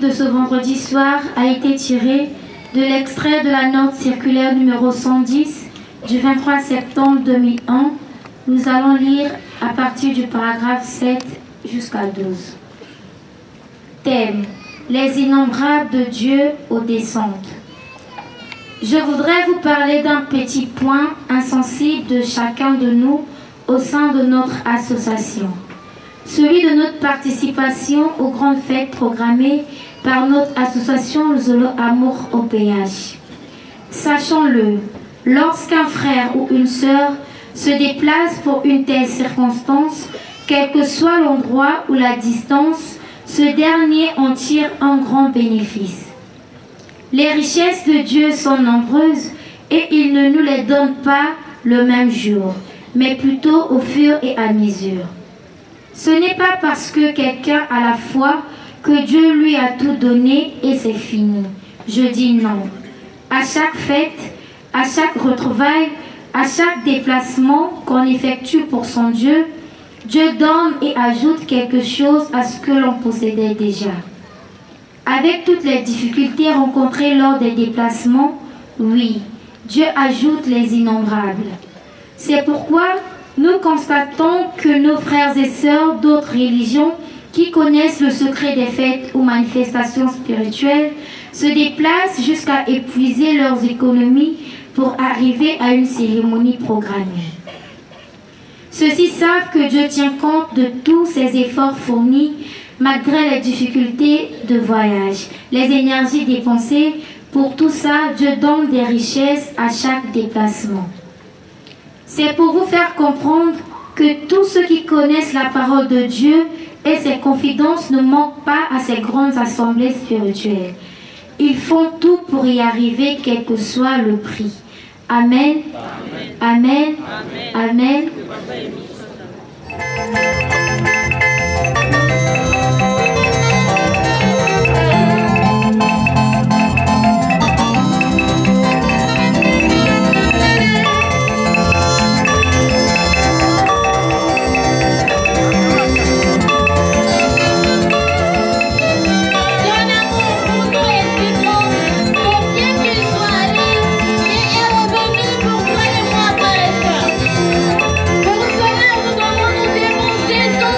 de ce vendredi soir a été tiré de l'extrait de la note circulaire numéro 110 du 23 septembre 2001. Nous allons lire à partir du paragraphe 7 jusqu'à 12. Thème: les innombrables de Dieu aux descentes. Je voudrais vous parler d'un petit point insensible de chacun de nous au sein de notre association. Celui de notre participation aux grandes fêtes programmées par notre association Zolo Amour au péage. Sachons-le, lorsqu'un frère ou une sœur se déplace pour une telle circonstance, quel que soit l'endroit ou la distance, ce dernier en tire un grand bénéfice. Les richesses de Dieu sont nombreuses et il ne nous les donne pas le même jour, mais plutôt au fur et à mesure. Ce n'est pas parce que quelqu'un a la foi que Dieu lui a tout donné et c'est fini. Je dis non. À chaque fête, à chaque retrouvaille, à chaque déplacement qu'on effectue pour son Dieu, Dieu donne et ajoute quelque chose à ce que l'on possédait déjà. Avec toutes les difficultés rencontrées lors des déplacements, oui, Dieu ajoute les innombrables. C'est pourquoi nous constatons que nos frères et sœurs d'autres religions qui connaissent le secret des fêtes ou manifestations spirituelles se déplacent jusqu'à épuiser leurs économies pour arriver à une cérémonie programmée. Ceux-ci savent que Dieu tient compte de tous ces efforts fournis malgré les difficultés de voyage, les énergies dépensées. Pour tout ça, Dieu donne des richesses à chaque déplacement. C'est pour vous faire comprendre que tous ceux qui connaissent la parole de Dieu et ses confidences ne manquent pas à ces grandes assemblées spirituelles. Ils font tout pour y arriver, quel que soit le prix. Amen. Amen. Amen. Amen. Pour cela, nous devons nous démontrer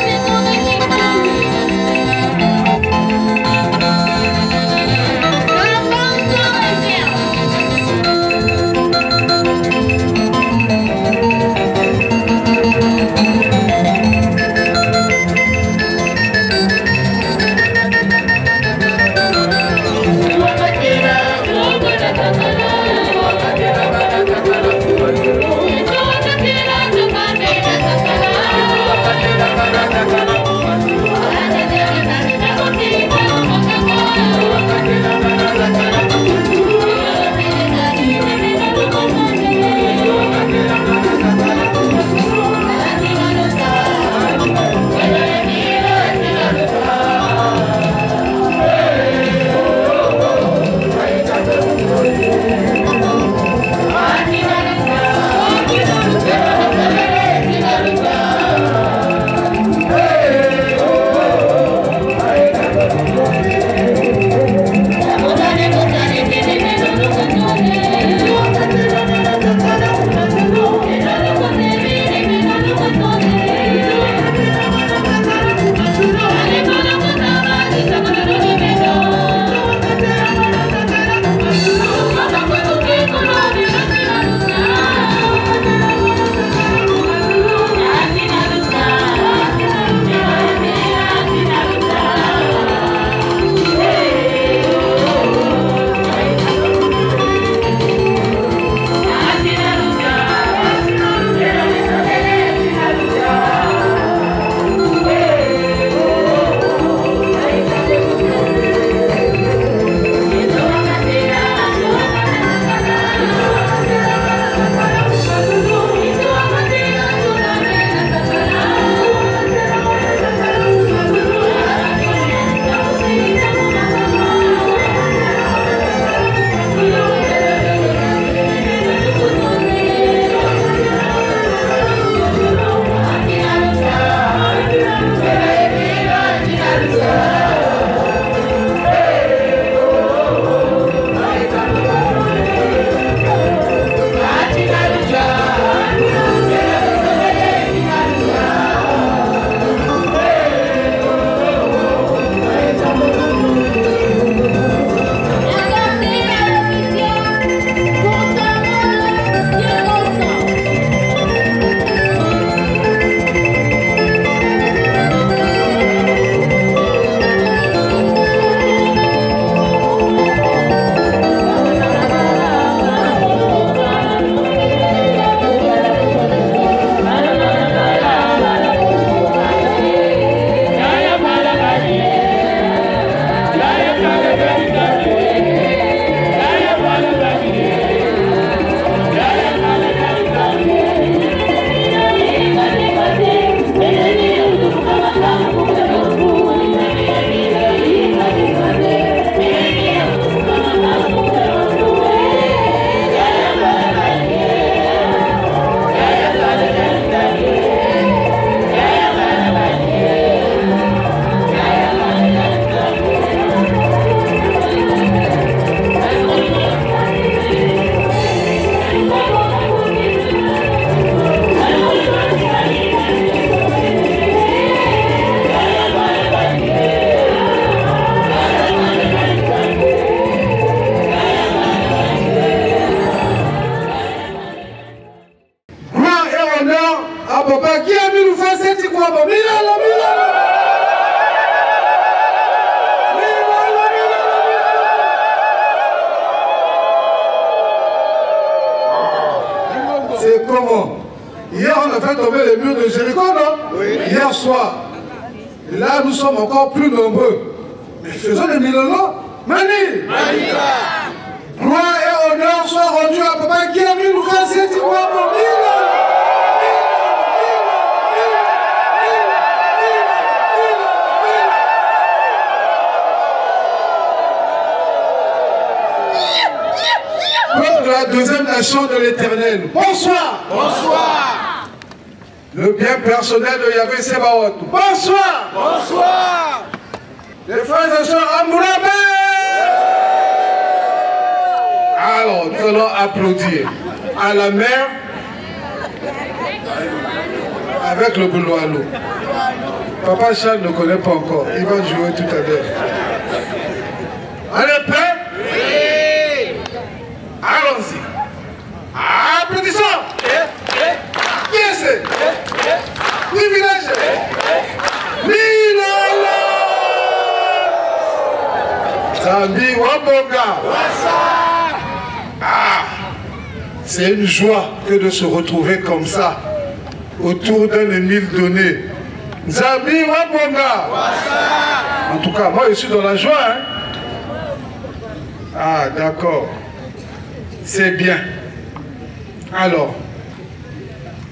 comment? Hier, on a fait tomber les murs de Jéricho, non? Oui. Hier soir. Et là, nous sommes encore plus nombreux. Mais faisons des milonons. Mani! Gloire et honneur soient rendus à Papa qui a mis nous faire cette histoire pour peuple de la deuxième nation de l'Éternel. Bonsoir. Bonsoir. Le bien personnel de Yahvé Sébaoth. Bonsoir. Bonsoir. Les frères et sœurs Amourabé. Alors, nous allons applaudir à la mer avec le boulot à l'eau. Papa Charles ne connaît pas encore. Il va jouer tout à l'heure. Allez, prêt? Oui. Allons-y. Applaudissons. Qui est ce? Du village. Milala. Zambi Wabonga. Ah, c'est une joie que de se retrouver comme ça, autour d'un ennemi donné. Zambi Wabonga. En tout cas, moi je suis dans la joie. Hein? Ah, d'accord. C'est bien. Alors,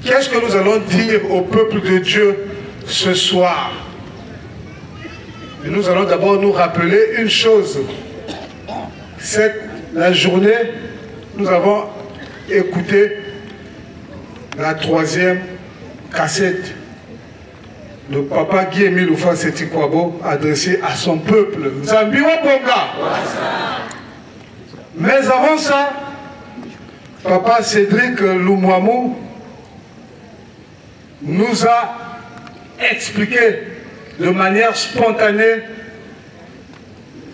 qu'est-ce que nous allons dire au peuple de Dieu ce soir? Et nous allons d'abord nous rappeler une chose. La journée, nous avons écouté la 3e cassette de Papa Guy-Émile Oufang-Seti-Kouabo adressée à son peuple. Zambi Wabonga. Mais avant ça, Papa Cédric Lumwamou nous a expliqué de manière spontanée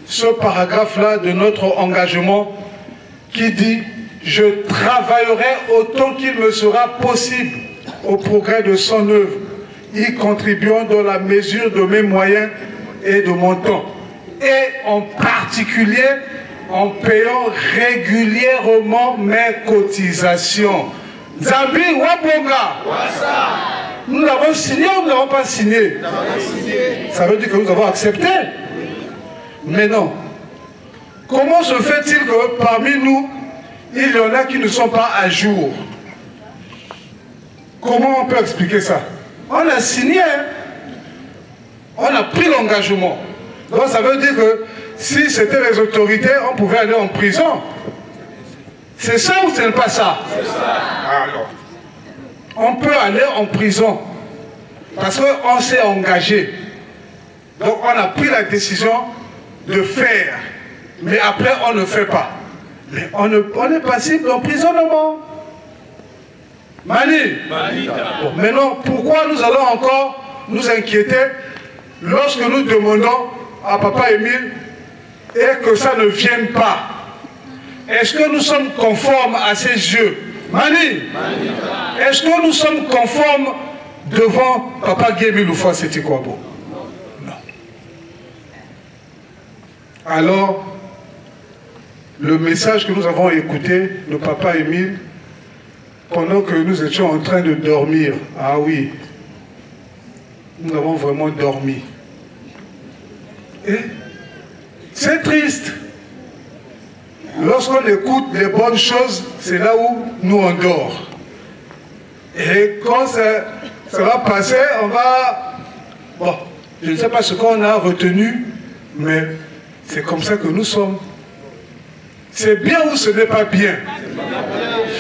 ce paragraphe-là de notre engagement qui dit « Je travaillerai autant qu'il me sera possible au progrès de son œuvre, y contribuant dans la mesure de mes moyens et de mon temps, et en particulier en payant régulièrement mes cotisations. » Zambi Wabonga. Nous l'avons signé ou nous ne l'avons pas signé? Ça veut dire que nous avons accepté. Mais non. Comment se fait-il que parmi nous, il y en a qui ne sont pas à jour? Comment on peut expliquer ça? On a signé, hein? On a pris l'engagement. Donc ça veut dire que si c'était les autorités, on pouvait aller en prison. C'est ça ou ce n'est pas ça? C'est ça. Alors, on peut aller en prison parce qu'on s'est engagé. Donc on a pris la décision de faire, mais après on ne fait pas. Mais on est passible d'emprisonnement. Mani. Bon, maintenant, pourquoi nous allons encore nous inquiéter lorsque nous demandons à Papa Émile et que ça ne vienne pas? Est-ce que nous sommes conformes à ses yeux? Mani. Est-ce que nous sommes conformes devant Papa Guy-Émile Oufang-Seti-Kouabo? Non. Alors, le message que nous avons écouté de Papa Émile, pendant que nous étions en train de dormir, ah oui, nous avons vraiment dormi. Et c'est triste. Lorsqu'on écoute les bonnes choses, c'est là où nous on dort. Et quand ça va passer, on va... Bon, je ne sais pas ce qu'on a retenu, mais c'est comme ça que nous sommes. C'est bien ou ce n'est pas bien?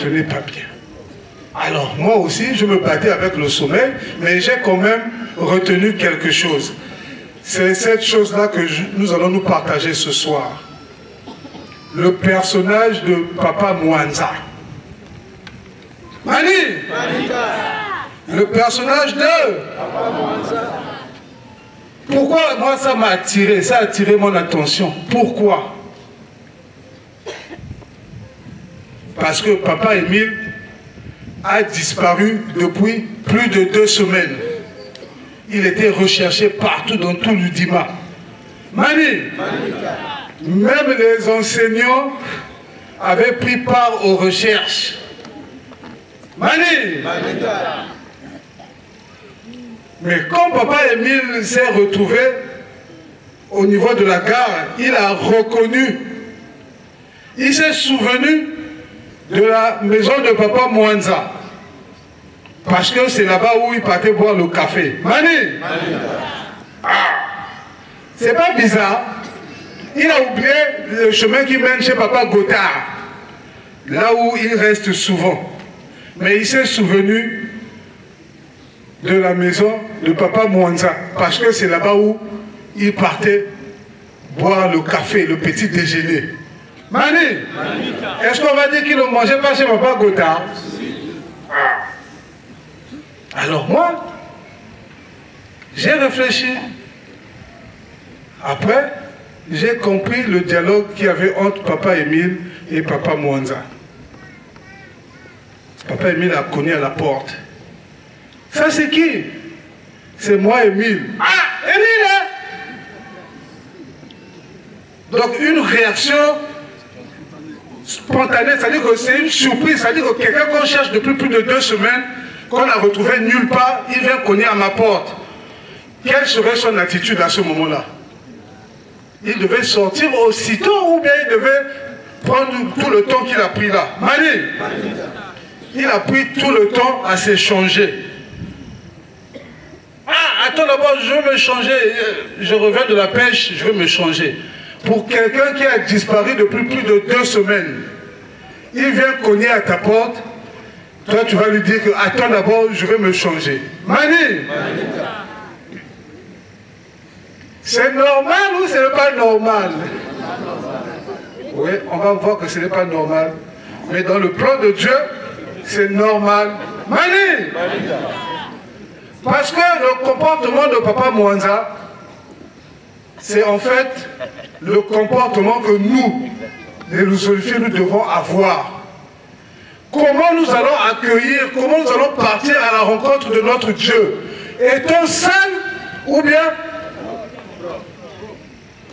Ce n'est pas bien. Alors, moi aussi, je me battais avec le sommeil, mais j'ai quand même retenu quelque chose. C'est cette chose-là que nous allons nous partager ce soir. Le personnage de Papa Mwanza. Mani. Le personnage de Papa Mwanza. Pourquoi moi ça m'a attiré? Ça a attiré mon attention. Pourquoi? Parce que Papa Émile a disparu depuis plus de 2 semaines. Il était recherché partout dans tout l'Udima. Mani. Même les enseignants avaient pris part aux recherches. Mani. Mais quand papa Émile s'est retrouvé au niveau de la gare, il a reconnu, il s'est souvenu de la maison de papa Mwanza. Parce que c'est là-bas où il partait boire le café. Mani. C'est pas bizarre. Il a oublié le chemin qui mène chez papa Gotard, là où il reste souvent. Mais il s'est souvenu de la maison de papa Mwanza, parce que c'est là-bas où il partait boire le café, le petit déjeuner. Mani, est-ce qu'on va dire qu'il ne mangeait pas chez papa Gotard? Alors moi, j'ai réfléchi. Après, j'ai compris le dialogue qu'il y avait entre papa Émile et papa Mwanza. Papa Émile a cogné à la porte. Ça c'est qui? C'est moi, Émile. Ah, Émile, hein? Donc une réaction spontanée, c'est-à-dire que c'est une surprise, c'est-à-dire que quelqu'un qu'on cherche depuis plus de 2 semaines, qu'on a retrouvé nulle part, il vient cogner à ma porte. Quelle serait son attitude à ce moment-là? Il devait sortir aussitôt ou bien il devait prendre tout le temps qu'il a pris là? Mani, il a pris tout le temps à s'échanger. Ah, attends d'abord, je veux me changer. Je reviens de la pêche, je veux me changer. Pour quelqu'un qui a disparu depuis plus de 2 semaines, il vient cogner à ta porte. Toi, tu vas lui dire que attends d'abord, je vais me changer. Mani, c'est normal ou ce n'est pas normal? Oui, on va voir que ce n'est pas normal. Mais dans le plan de Dieu, c'est normal. Mani! Parce que le comportement de papa Mwanza, c'est en fait le comportement que nous, les Lusolifiés, nous devons avoir. Comment nous allons accueillir, comment nous allons partir à la rencontre de notre Dieu? Est-on seul ou bien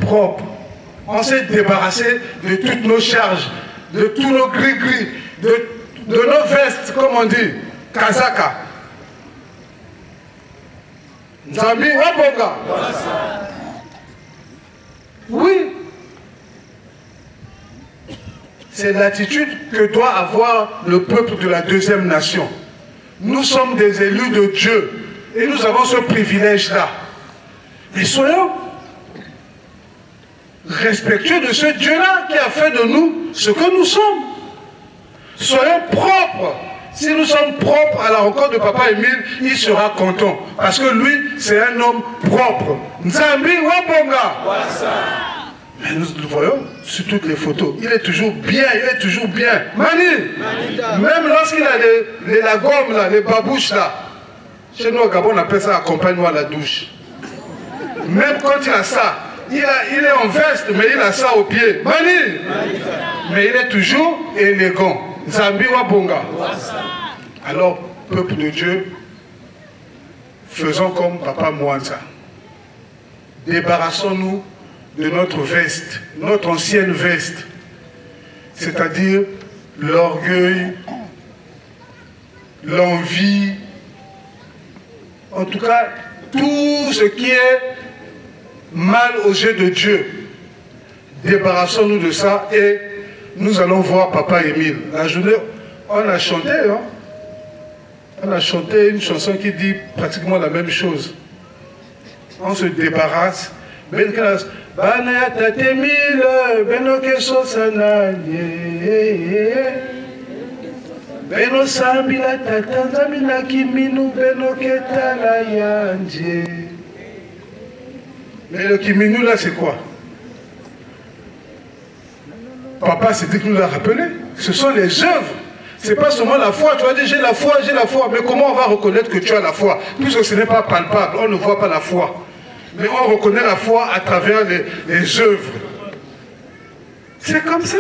propre? On s'est débarrassé de toutes nos charges, de tous nos gris-gris, de nos vestes, comme on dit, kazaka. Nzambi Wabonga. Oui. C'est l'attitude que doit avoir le peuple de la deuxième nation. Nous sommes des élus de Dieu et nous avons ce privilège-là. Mais soyons respectueux de ce Dieu-là qui a fait de nous ce que nous sommes. Soyons propres. Si nous sommes propres à la rencontre de papa Émile, il sera content. Parce que lui, c'est un homme propre. Nzambi Wabonga. Mais nous le voyons sur toutes les photos. Il est toujours bien, il est toujours bien. Mani, même lorsqu'il a la gomme là, les babouches là. Chez nous au Gabon, on appelle ça accompagne-moi à la douche. Même quand il a ça, il est en veste, mais il a ça au pied. Mani, mais il est toujours élégant. Nzambi Wabonga. Alors, peuple de Dieu, faisons comme papa Mwanza. Débarrassons-nous de notre veste, notre ancienne veste, c'est-à-dire l'orgueil, l'envie, en tout cas, tout ce qui est mal aux yeux de Dieu. Débarrassons-nous de ça et nous allons voir papa Émile. La journée, on a chanté, hein? On a chanté une chanson qui dit pratiquement la même chose. On se débarrasse. Bana ya tate mile, beno keso sananye. Beno sambi la tata, nzambi na kiminu, beno keta la yanje. Mais le kiminu là, c'est quoi? Papa s'est dit qu'il nous l'a rappelé. Ce sont les œuvres. C'est pas seulement la foi. Tu vas dire j'ai la foi, j'ai la foi. Mais comment on va reconnaître que tu as la foi? Puisque ce n'est pas palpable, on ne voit pas la foi. Mais on reconnaît la foi à travers les œuvres. C'est comme ça.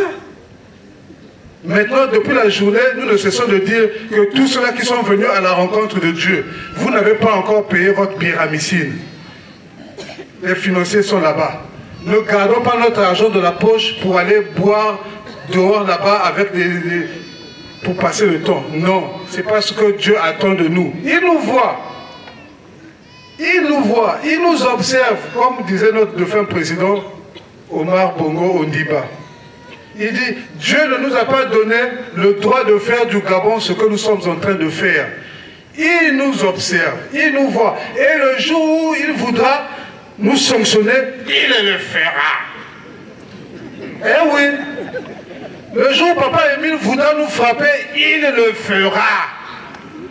Maintenant, depuis la journée, nous ne cessons de dire que tous ceux-là qui sont venus à la rencontre de Dieu, vous n'avez pas encore payé votre pyramicine. Les financiers sont là-bas. Ne gardons pas notre argent de la poche pour aller boire dehors là-bas avec pour passer le temps. Non, c'est pas ce que Dieu attend de nous. Il nous voit. Il nous voit, il nous observe, comme disait notre défunt président Omar Bongo Ondimba. Il dit, Dieu ne nous a pas donné le droit de faire du Gabon ce que nous sommes en train de faire. Il nous observe, il nous voit. Et le jour où il voudra nous sanctionner, il le fera. Eh oui, le jour où Papa Émile voudra nous frapper, il le fera.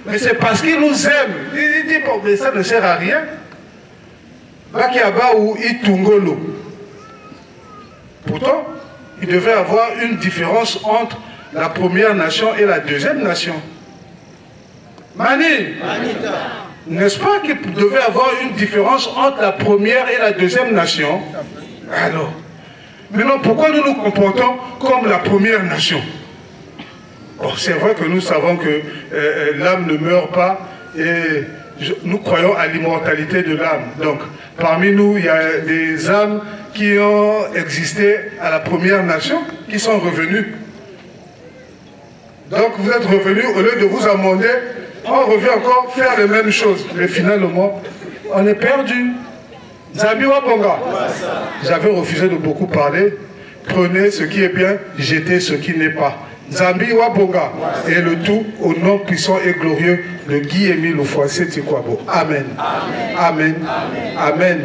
Mais c'est parce qu'il nous aime. Il dit, bon, mais ça ne sert à rien. Bakiaba ou Itungolo. Pourtant, il devait y avoir une différence entre la première nation et la deuxième nation. Mani, n'est-ce pas qu'il devait y avoir une différence entre la première et la deuxième nation? Alors, maintenant, pourquoi nous nous comportons comme la première nation? Bon, c'est vrai que nous savons que l'âme ne meurt pas et nous croyons à l'immortalité de l'âme. Donc, parmi nous, il y a des âmes qui ont existé à la première nation, qui sont revenues. Donc, vous êtes revenus, au lieu de vous amender, on revient encore faire les mêmes choses. Mais finalement, on est perdu. Zambi Wabonga. J'avais refusé de beaucoup parler. Prenez ce qui est bien, jetez ce qui n'est pas. Zambi Wabonga. Et le tout au nom puissant et glorieux de Guy-Émile Ofoissé Tikwabo. Amen. Amen. Amen. Amen.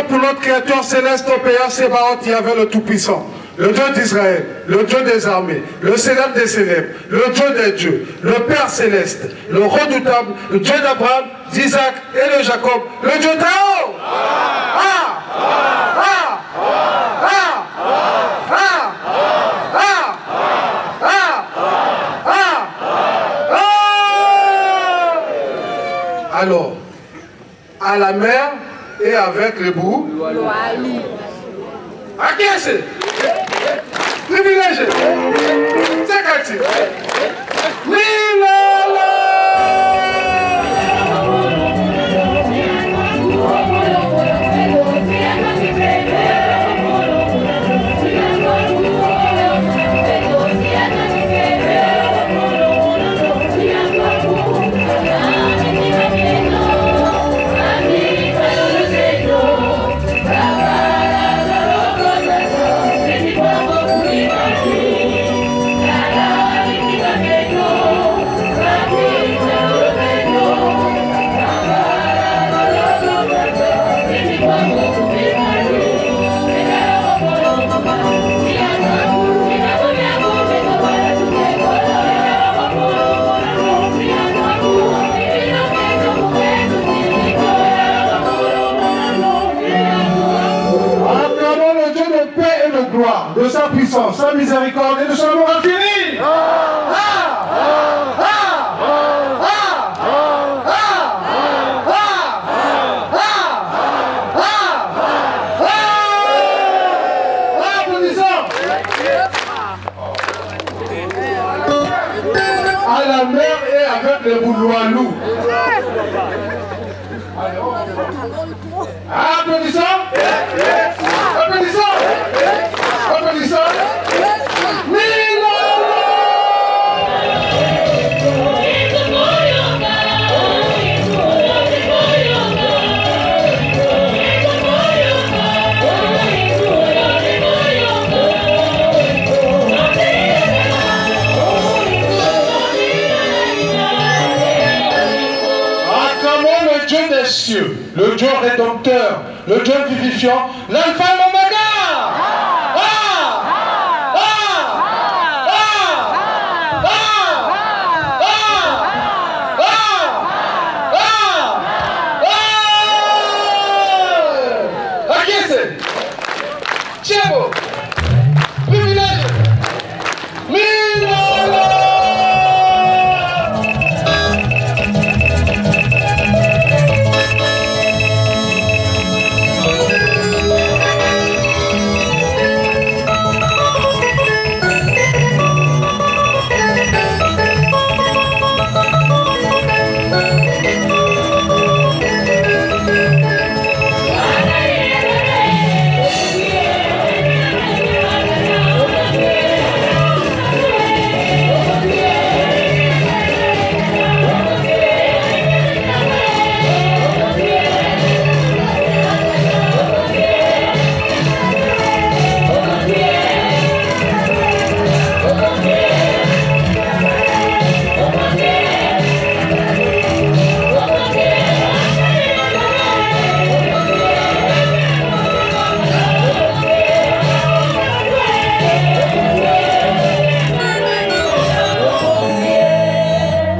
Pour notre Créateur céleste, au Père Sébaoth, il y avait le Tout-Puissant, le Dieu d'Israël, le Dieu des armées, le célèbre des célèbres, le Dieu des dieux, le Père céleste, le redoutable, le Dieu d'Abraham, d'Isaac et de Jacob, le Dieu très haut. Alors, à la mer et avec les bouts. À qui est-ce? Privilégié. C'est quartier. De sa puissance, sa miséricorde et de son amour infini. le Bouloualou. Applaudissons. Applaudissons. Applaudissons. Le Dieu rédempteur, le Dieu vivifiant, l'alpha et l'oméga. Qui c'est? Tiens, privilège.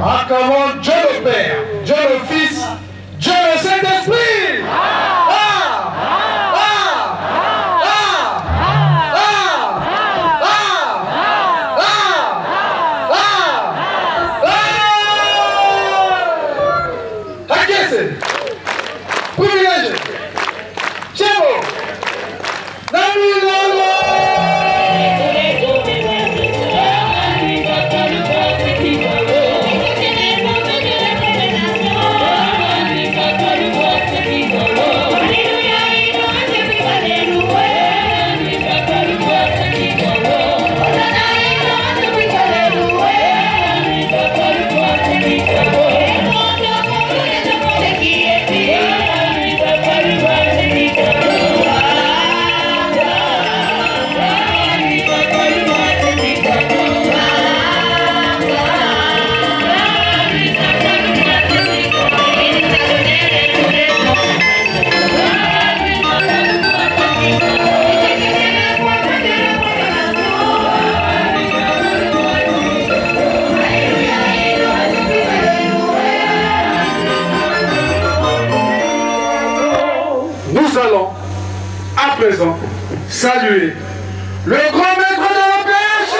Acclamons Dieu le Père, Dieu le Fils, Dieu le Saint-Esprit. Privilège. Tiens, nous allons à présent saluer le grand maître de l'OPH.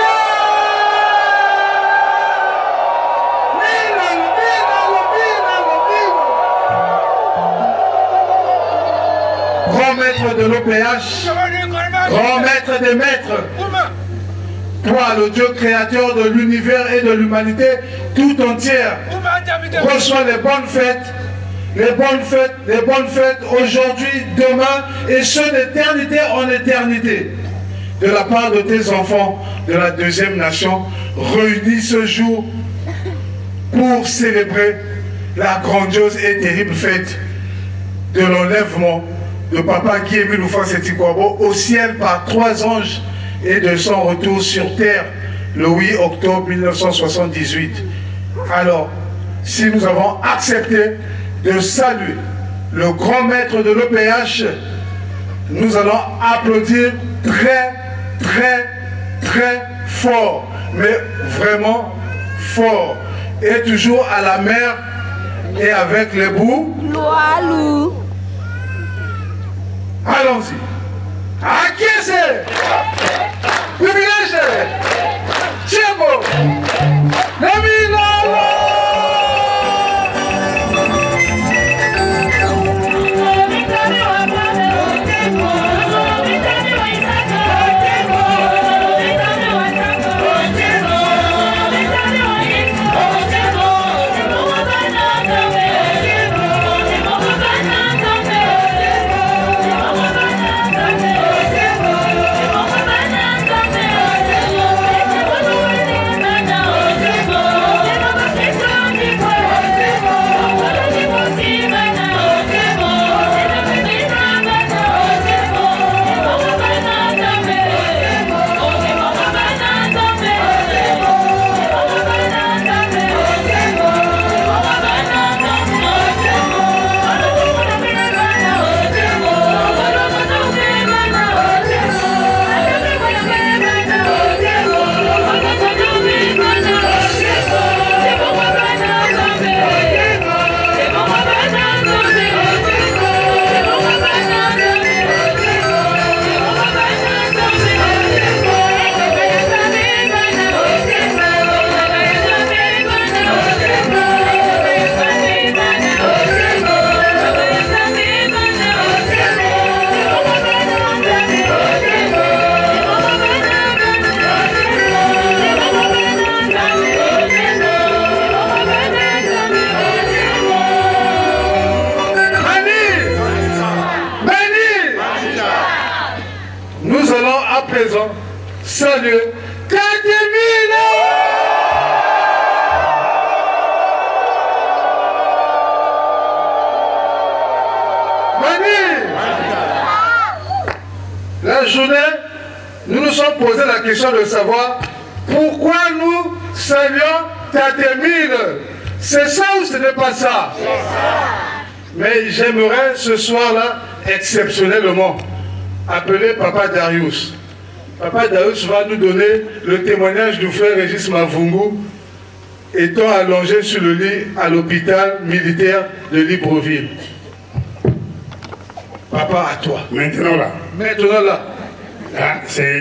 Grand maître de l'OPH, grand maître des maîtres, toi le Dieu créateur de l'univers et de l'humanité tout entière, reçois les bonnes fêtes. Les bonnes fêtes aujourd'hui, demain et ce d'éternité en éternité. De la part de tes enfants de la deuxième nation, réunis ce jour pour célébrer la grandiose et terrible fête de l'enlèvement de Papa Guy-Émile Houphouët-Boigny au ciel par 3 anges et de son retour sur terre le 8 octobre 1978. Alors, si nous avons accepté de saluer le grand maître de l'OPH, nous allons applaudir très fort, mais vraiment fort, et toujours à la mer et avec les bouts. Allons-y. À qui c'est? Privilège. Tiens bon. saluer 4 000 La journée, nous nous sommes posé la question de savoir pourquoi nous saluons 4 000. C'est ça ou ce n'est pas ça? Mais j'aimerais ce soir-là, exceptionnellement, appeler Papa Darius. Papa Darius va nous donner le témoignage du frère Régis Mavungu, étant allongé sur le lit à l'hôpital militaire de Libreville. Papa, à toi. Maintenant là. Maintenant là. Là,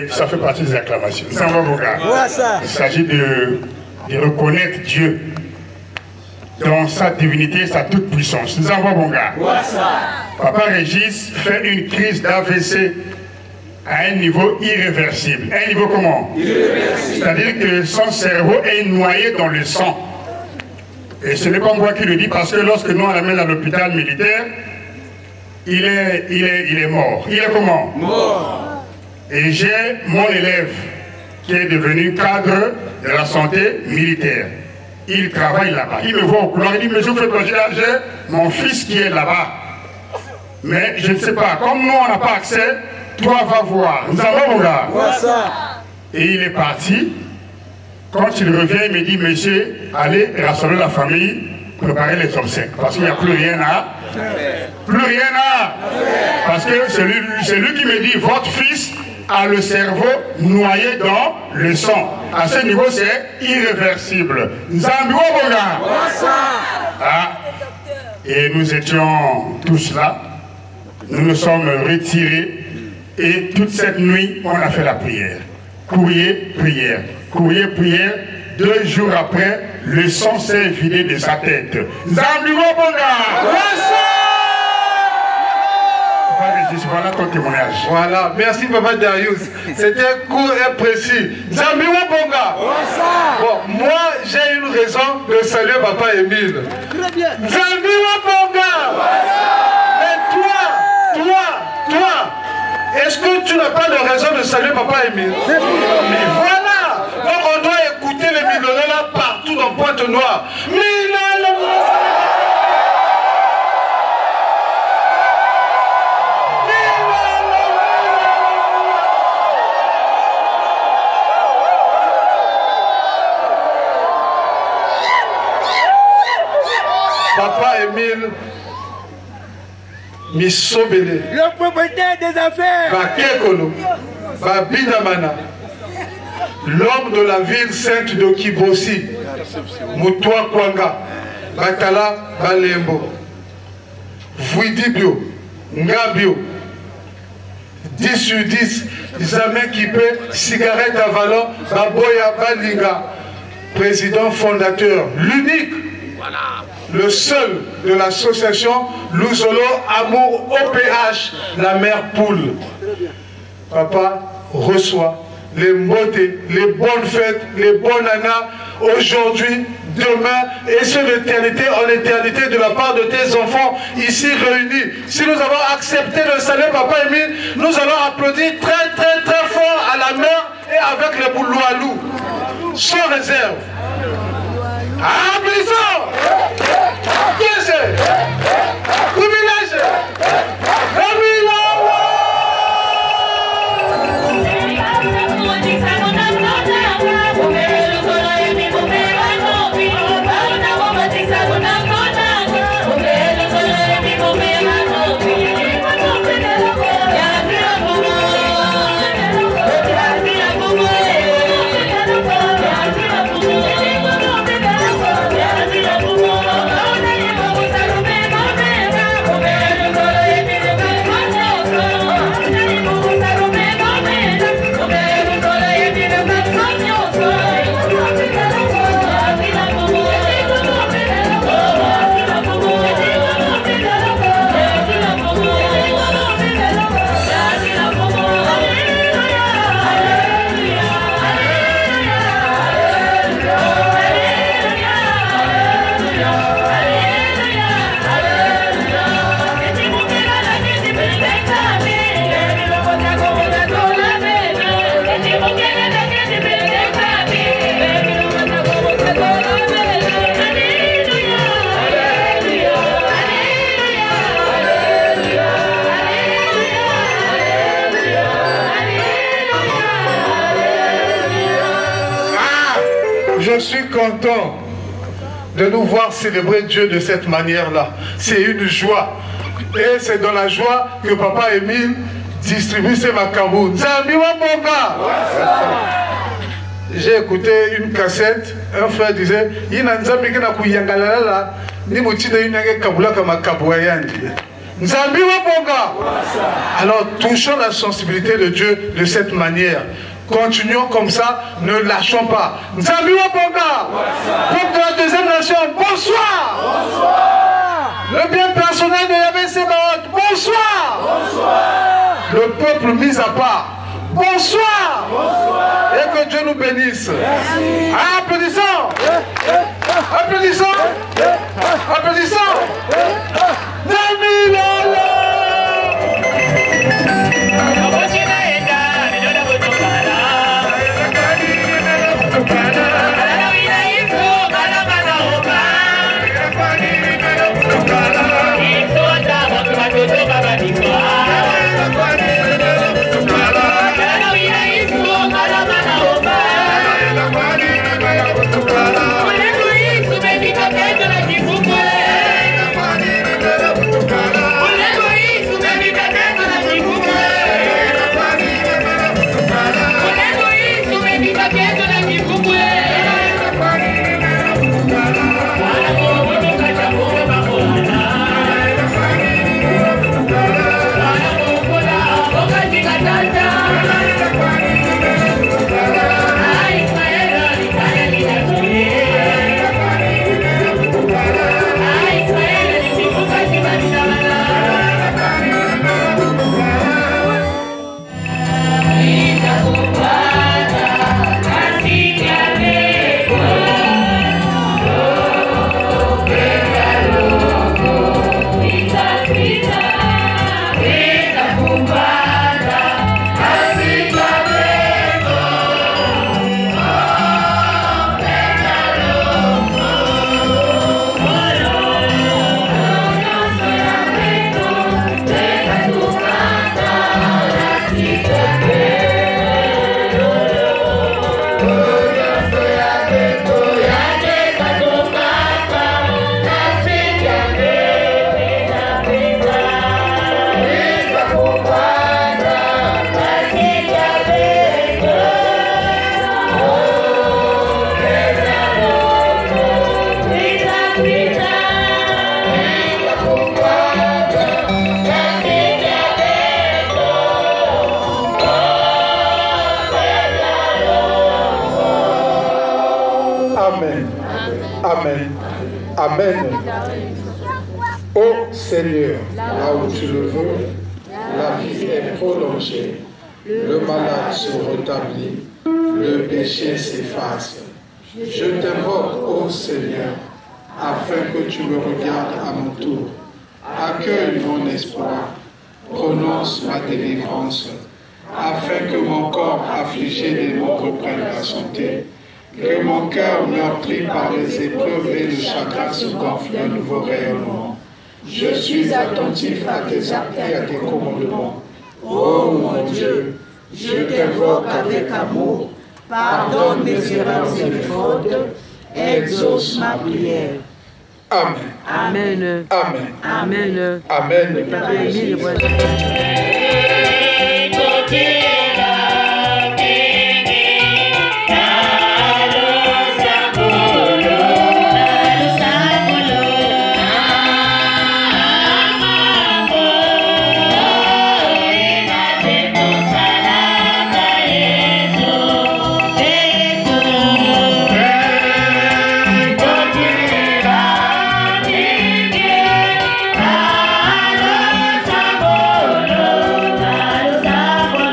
ça fait partie des acclamations. Ça va, mon gars. Il s'agit de reconnaître Dieu dans sa divinité, sa toute puissance. Nous en voyons, mon gars. Papa Régis fait une crise d'AVC à un niveau irréversible. Un niveau comment? Irréversible. C'est-à-dire que son cerveau est noyé dans le sang. Et ce n'est pas moi qui le dis, parce que lorsque nous on l'amène à l'hôpital militaire, il est mort. Il est comment? Mort. Et j'ai mon élève qui est devenu cadre de la santé militaire. Il travaille là-bas. Il me voit au couloir, il dit, monsieur Frédéric, j'ai mon fils qui est là-bas. Mais je ne sais pas, comme nous on n'a pas accès, toi va voir. Nous allons, mon gars. Et il est parti. Quand il revient, il me dit, monsieur, allez rassembler la famille, préparer les obsèques. Parce qu'il n'y a plus rien à. Plus rien à. Parce que c'est lui qui me dit, votre fils a le cerveau noyé dans le sang. À ce niveau, c'est irréversible. Zambio, mon gars. Et nous étions tous là. Nous nous sommes retirés. Et toute cette nuit, on a fait la prière. Courrier, prière. Courrier, prière. 2 jours après, le sang s'est vidé de sa tête. Zambio, mon gars. Voilà ton témoignage. Voilà, merci Papa Darius. C'était court et précis. Zambio Bonga. Bon, moi j'ai une raison de saluer Papa Émile. Très bien. Zambio Bonga. Mais toi, est-ce que tu n'as pas de raison de saluer Papa Émile? Mais voilà. Donc on doit écouter les millionnaires là partout dans Pointe-Noire. Papa Émile Missobele, le propriétaire des affaires, Bakekolo, Babinamana, l'homme de la ville sainte de Kibosi, Moutoua Kwanga, Bakala Balembo, Vuidibio, Ngabio, 10 sur 10, jamais Kipé, cigarette à Valon, Baboya Balinga, président fondateur, l'unique. Le seul de l'association Louzolo Amour OPH, la mère poule. Papa reçoit les beautés, les bonnes fêtes, les bonnes annas, aujourd'hui, demain, et sur l'éternité, en éternité, de la part de tes enfants ici réunis. Si nous avons accepté de saluer Papa Émile, nous allons applaudir très fort à la mère et avec les Bouloualou, sans réserve. Applaudissons! Qui est-ce? Tout village! Get it! content de nous voir célébrer Dieu de cette manière-là. C'est une joie. Et c'est dans la joie que Papa Émile distribue ses macabous. Nzambi wa bonga. J'ai écouté une cassette, un frère disait, Ina Nzambi kena kuyangalala ni mutina yunage kabula kama kabouayandi. Nzambi wa bonga. Alors touchons la sensibilité de Dieu de cette manière. Continuons comme ça, ne lâchons pas. Nzambi wa bonga. Peuple de la deuxième nation, bonsoir. Bonsoir. Le bien personnel de Yahvé Sébaoth, bonsoir. Bonsoir. Le peuple mis à part, bonsoir. Bonsoir. Et que Dieu nous bénisse. Merci. Applaudissons. Applaudissons. Applaudissons. Nzambi Lolo. Amen. Ô Seigneur, là où tu le veux, la vie est prolongée, le malade se rétablit, le péché s'efface. Je t'invoque, ô Seigneur, afin que tu me regardes à mon tour. Accueille mon espoir, prononce ma délivrance, afin que mon corps affligé des maux reprenne la santé. Que mon cœur meurtri par les épreuves et le chagrin se gonfle un nouveau rayonnement. Je suis attentif à tes actes et à tes commandements. Oh mon Dieu, je t'invoque avec amour, pardonne mes erreurs et mes fautes, exauce ma prière. Amen. Amen. Amen. Amen. Amen.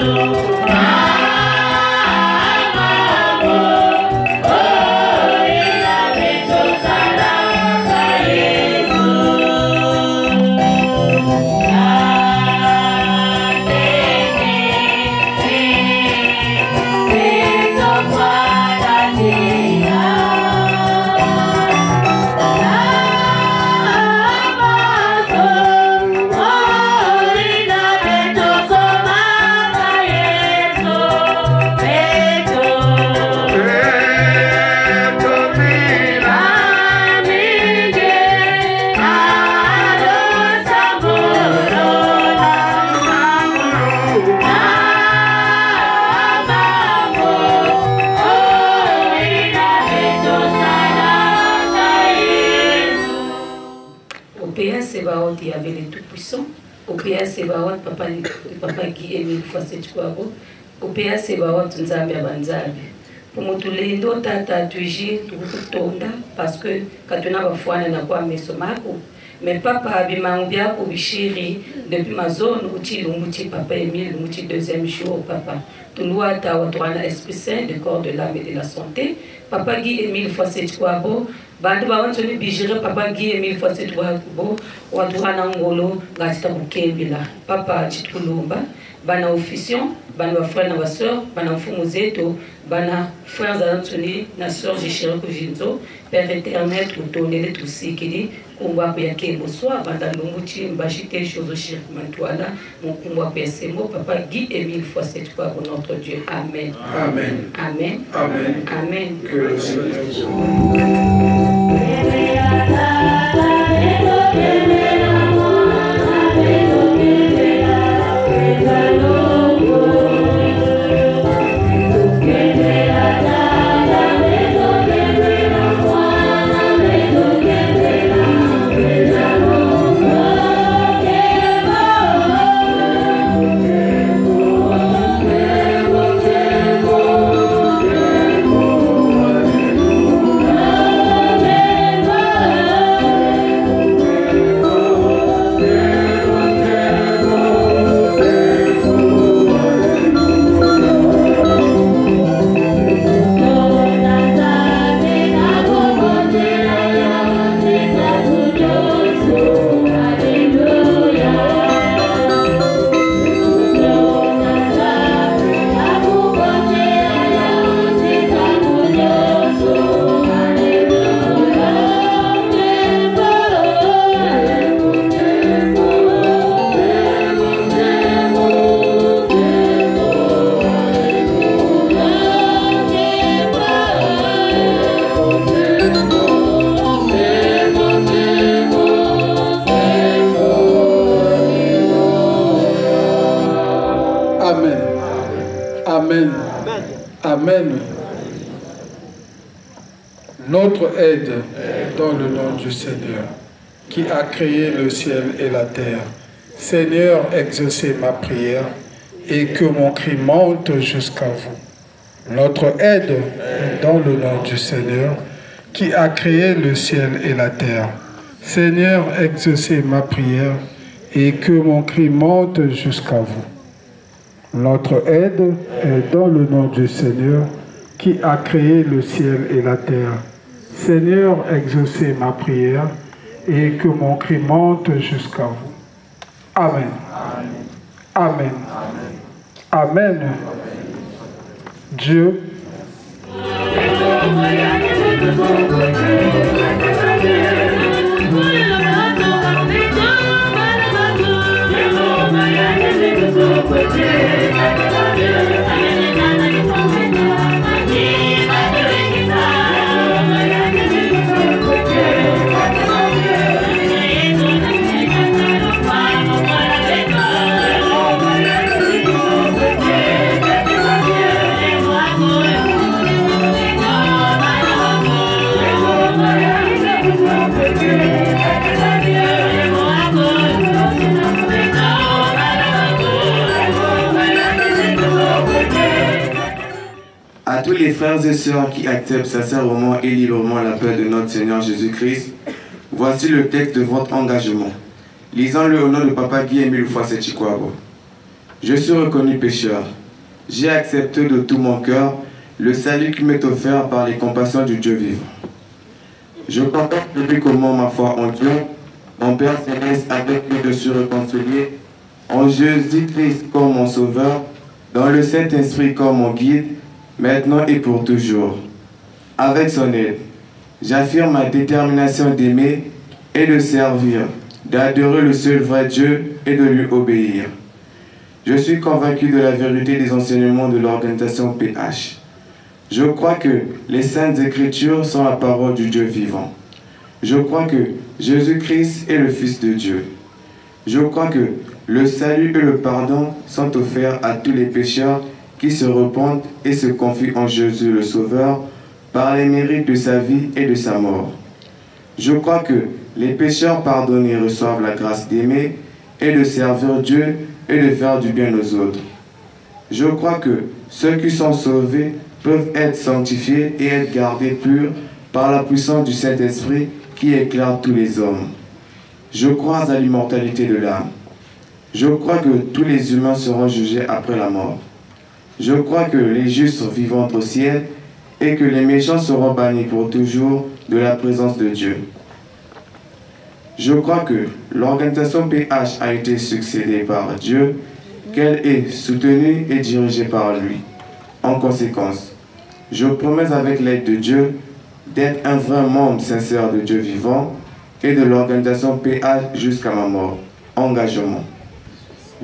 Hello. PA Sebaot, il y avait les Tout-Puissants. Au PA Sebaot, Papa Guy Emile Fossé-Chikwabo. Au PA Sebaot, Nzambe Abanzabe. Pour moi, tous les deux, tata, tuji, tout tonda, parce que quand on a foi, on a quoi, mais ce marco. Mais papa, bimambia, ou bichiri, depuis ma zone, outil, l'outil, papa Emile, l'outil, deuxième jour, papa. Tout le monde a un esprit saint, le corps de l'âme et de la santé. Papa Guy Emile Fossé-Chikwabo. Bantu bawantoni bijire papa Guy Emile Fossé-Chikwabo. Wadouana ngolo, gatita bukembila. Papa Chitkulumba. Bana officiant, bana frère na soeur, bana fumu zeto, bana frères Anthony, na soeur Jishirako Jinzo, Père éternel, tout tonner tout sikili, kumba ya kembo soir, bana lumuchi, mbashite chose shirk mantuala, mon kumba ya semo, papa Guy Emile Fossé-Chikwabo, notre Dieu. Amen. Amen. Amen. Amen. Amen. Que le Seigneur Amen. Amen. Notre aide dans le nom du Seigneur, qui a créé le ciel et la terre. Seigneur, exaucez ma prière et que mon cri monte jusqu'à vous. Notre aide dans le nom du Seigneur, qui a créé le ciel et la terre. Seigneur, exaucez ma prière et que mon cri monte jusqu'à vous. Notre aide est dans le nom du Seigneur qui a créé le ciel et la terre. Seigneur, exaucez ma prière et que mon cri monte jusqu'à vous. Amen. Amen. Amen. Dieu. À tous les frères et sœurs qui acceptent sincèrement et librement l'appel de notre Seigneur Jésus-Christ, voici le texte de votre engagement. Lisons-le au nom de Papa Guy Emile Fossé-Chikwabo. Je suis reconnu pécheur. J'ai accepté de tout mon cœur le salut qui m'est offert par les compassions du Dieu vivant. Je contemple depuis comment ma foi en Dieu, mon Père Céleste avec lui de se réconcilier, en Jésus-Christ comme mon Sauveur, dans le Saint-Esprit comme mon guide, maintenant et pour toujours. Avec son aide, j'affirme ma détermination d'aimer et de servir, d'adorer le seul vrai Dieu et de lui obéir. Je suis convaincu de la vérité des enseignements de l'organisation PH. Je crois que les Saintes Écritures sont la parole du Dieu vivant. Je crois que Jésus-Christ est le Fils de Dieu. Je crois que le salut et le pardon sont offerts à tous les pécheurs qui se repentent et se confient en Jésus le Sauveur par les mérites de sa vie et de sa mort. Je crois que Les pécheurs pardonnés reçoivent la grâce d'aimer et de servir Dieu et de faire du bien aux autres. Je crois que ceux qui sont sauvés peuvent être sanctifiés et être gardés purs par la puissance du Saint-Esprit qui éclaire tous les hommes. Je crois à l'immortalité de l'âme. Je crois que tous les humains seront jugés après la mort. Je crois que les justes vivront au ciel et que les méchants seront bannis pour toujours de la présence de Dieu. Je crois que l'organisation PH a été succédée par Dieu, qu'elle est soutenue et dirigée par lui. En conséquence, je promets avec l'aide de Dieu d'être un vrai membre sincère de Dieu vivant et de l'organisation PH jusqu'à ma mort. Engagement.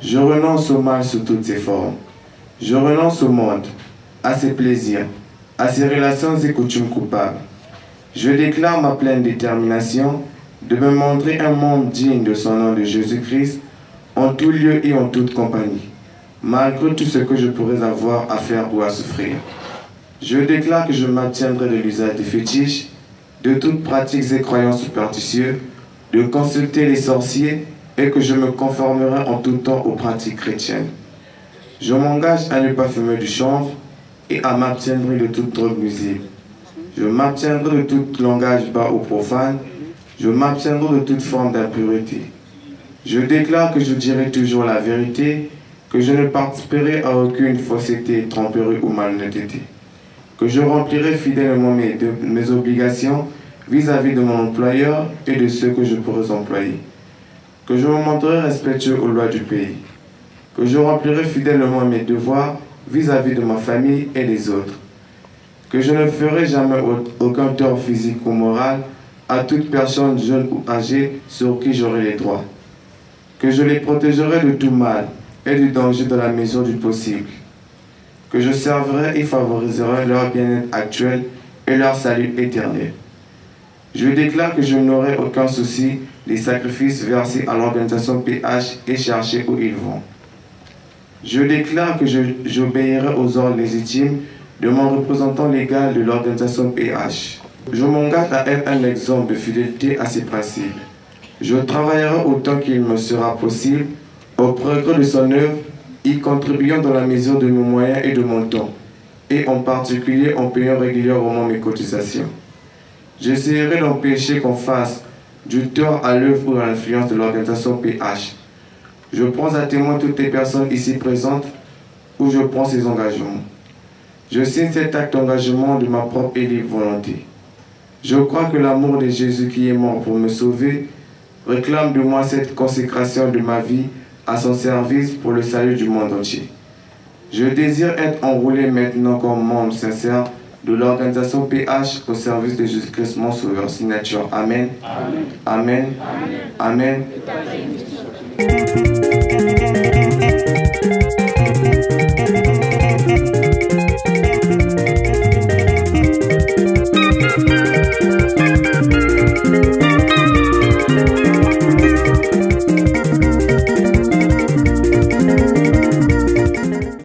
Je renonce au mal sous toutes ses formes. Je renonce au monde, à ses plaisirs, à ses relations et coutumes coupables. Je déclare ma pleine détermination de me montrer un membre digne de son nom de Jésus-Christ en tout lieu et en toute compagnie, malgré tout ce que je pourrais avoir à faire ou à souffrir. Je déclare que je m'abstiendrai de l'usage des fétiches, de toutes pratiques et croyances superstitieuses, de consulter les sorciers et que je me conformerai en tout temps aux pratiques chrétiennes. Je m'engage à ne pas fumer du chanvre et à m'abstiendrai de toute drogue nuisible. Je m'abstiendrai de tout langage bas ou profane. Je m'abstiendrai de toute forme d'impureté. Je déclare que je dirai toujours la vérité, que je ne participerai à aucune fausseté, tromperie ou malhonnêteté, que je remplirai fidèlement mes obligations vis-à-vis de mon employeur et de ceux que je pourrais employer, que je me montrerai respectueux aux lois du pays, que je remplirai fidèlement mes devoirs vis-à-vis de ma famille et des autres, que je ne ferai jamais aucun tort physique ou moral à toute personne jeune ou âgée sur qui j'aurai les droits, que je les protégerai de tout mal et du danger dans la mesure du possible, que je servirai et favoriserai leur bien-être actuel et leur salut éternel. Je déclare que je n'aurai aucun souci des sacrifices versés à l'organisation PH et cherchés où ils vont. Je déclare que j'obéirai aux ordres légitimes de mon représentant légal de l'organisation PH. Je m'engage à être un exemple de fidélité à ses principes. Je travaillerai autant qu'il me sera possible au progrès de son œuvre, y contribuant dans la mesure de mes moyens et de mon temps, et en particulier en payant régulièrement mes cotisations. J'essaierai d'empêcher qu'on fasse du tort à l'œuvre ou à l'influence de l'organisation PH. Je prends à témoin toutes les personnes ici présentes où je prends ces engagements. Je signe cet acte d'engagement de ma propre et libre volonté. Je crois que l'amour de Jésus qui est mort pour me sauver réclame de moi cette consécration de ma vie à son service pour le salut du monde entier. Je désire être enrôlé maintenant comme membre sincère de l'organisation PH au service de Jésus-Christ mon Sauveur. Signature. Amen. Amen. Amen. Amen. Amen.